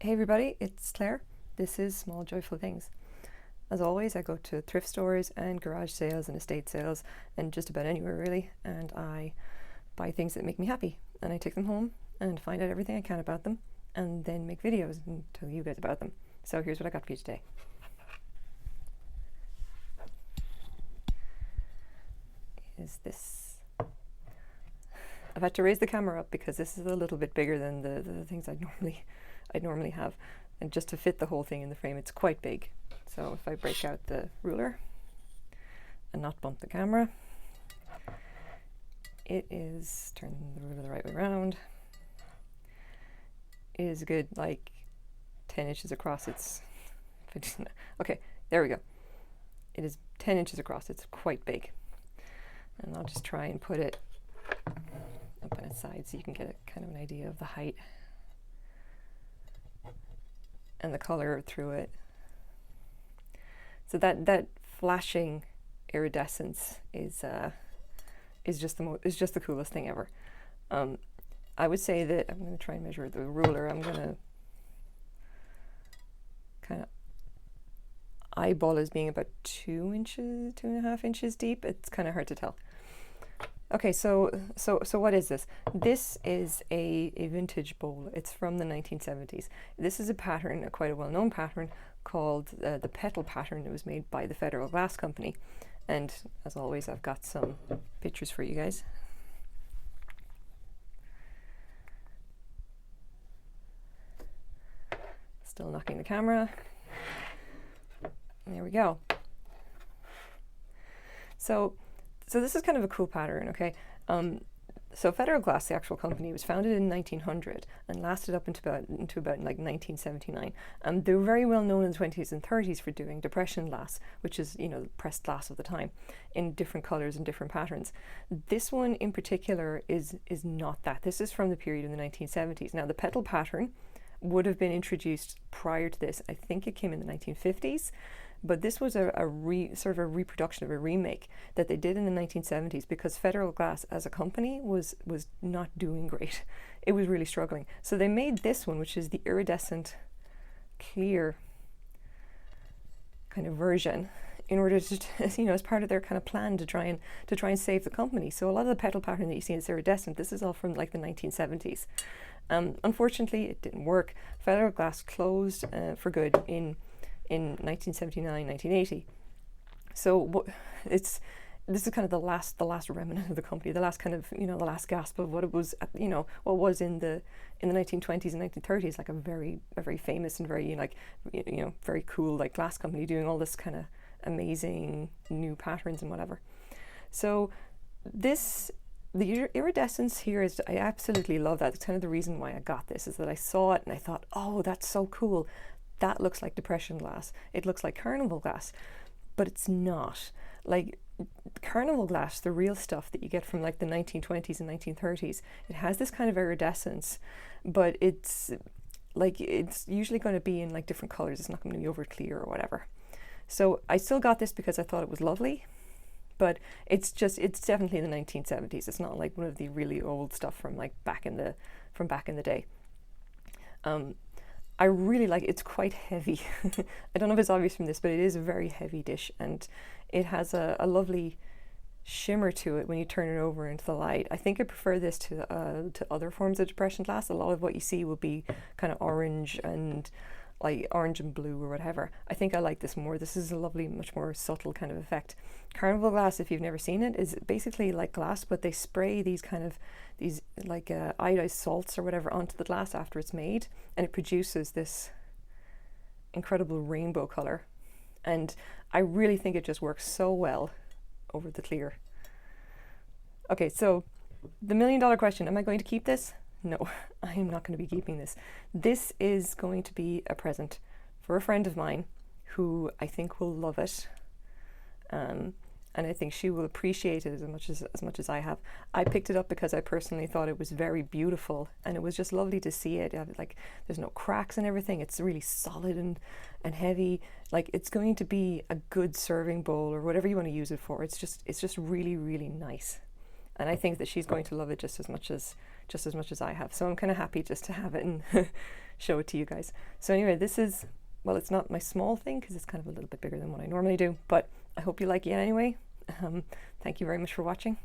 Hey everybody, it's Claire. This is Small Joyful Things. As always, I go to thrift stores and garage sales and estate sales and just about anywhere really, and I buy things that make me happy, and I take them home and find out everything I can about them and then make videos and tell you guys about them. So here's what I got for you today. Is this. I've had to raise the camera up because this is a little bit bigger than the things I'd normally have, and just to fit the whole thing in the frame, it's quite big. So if I break out the ruler and not bump the camera, it is, turn the ruler the right way around, it is a good like 10 inches across. It's okay, there we go. It is 10 inches across. It's quite big, and I'll just try and put it up on its side so you can get a kind of an idea of the height and the color through it. So that flashing iridescence is just the coolest thing ever. I would say that I'm going to try and measure the ruler. I'm going to kind of eyeball as being about 2.5 inches deep. It's kind of hard to tell. Okay, so what is this? This is a vintage bowl. It's from the 1970s. This is a pattern, quite a well-known pattern, called the Petal Pattern. It was made by the Federal Glass Company. And as always, I've got some pictures for you guys. Still knocking the camera. There we go. So this is kind of a cool pattern, okay? So Federal Glass, the actual company, was founded in 1900 and lasted up into about like 1979. They were very well known in the 20s and 30s for doing depression glass, which is, you know, pressed glass of the time, in different colors and different patterns. This one in particular is not that. This is from the period in the 1970s. Now, the Petal Pattern would have been introduced prior to this. I think it came in the 1950s. But this was sort of a reproduction of a remake that they did in the 1970s because Federal Glass as a company was not doing great. It was really struggling. So they made this one, which is the iridescent clear kind of version, in order to, you know, as part of their kind of plan to try and save the company. So a lot of the Petal Pattern that you see is iridescent. This is all from like the 1970s. Unfortunately, it didn't work. Federal Glass closed for good in 1979, 1980. So this is kind of the last remnant of the company, the last kind of, you know, the last gasp of what it was, you know, what was in the 1920s and 1930s, like a very famous and very, you know, very cool like glass company doing all this kind of amazing new patterns and whatever. So the iridescence here is, I absolutely love that. It's kind of the reason why I got this, is that I saw it and I thought, oh, that's so cool. That looks like depression glass. It looks like carnival glass, but it's not. Like carnival glass, the real stuff that you get from like the 1920s and 1930s, it has this kind of iridescence, but it's usually going to be in like different colors. It's not going to be over clear or whatever. So I still got this because I thought it was lovely, but it's definitely the 1970s. It's not like one of the really old stuff from like back in the day. I really like it. It's quite heavy. I don't know if it's obvious from this, but it is a very heavy dish, and it has a lovely shimmer to it when you turn it over into the light. I think I prefer this to other forms of depression glass. A lot of what you see will be kind of orange and blue or whatever. I think I like this more. This is a lovely, much more subtle kind of effect. Carnival glass, if you've never seen it, is basically like glass, but they spray these iodized salts or whatever onto the glass after it's made, and it produces this incredible rainbow color. And I really think it just works so well over the clear. Okay, so the $1 million question, am I going to keep this? No, I am not going to be keeping this. This is going to be a present for a friend of mine who I think will love it. And I think she will appreciate it as much as I have. I picked it up because I personally thought it was very beautiful, and it was just lovely to see it. Like, there's no cracks and everything. It's really solid and heavy. Like, it's going to be a good serving bowl or whatever you want to use it for. It's just really, really nice. And I think that she's going to love it just as much as I have. So I'm kind of happy just to have it and show it to you guys. So anyway, this is, well, it's not my small thing because it's kind of a little bit bigger than what I normally do, but I hope you like it anyway. Thank you very much for watching.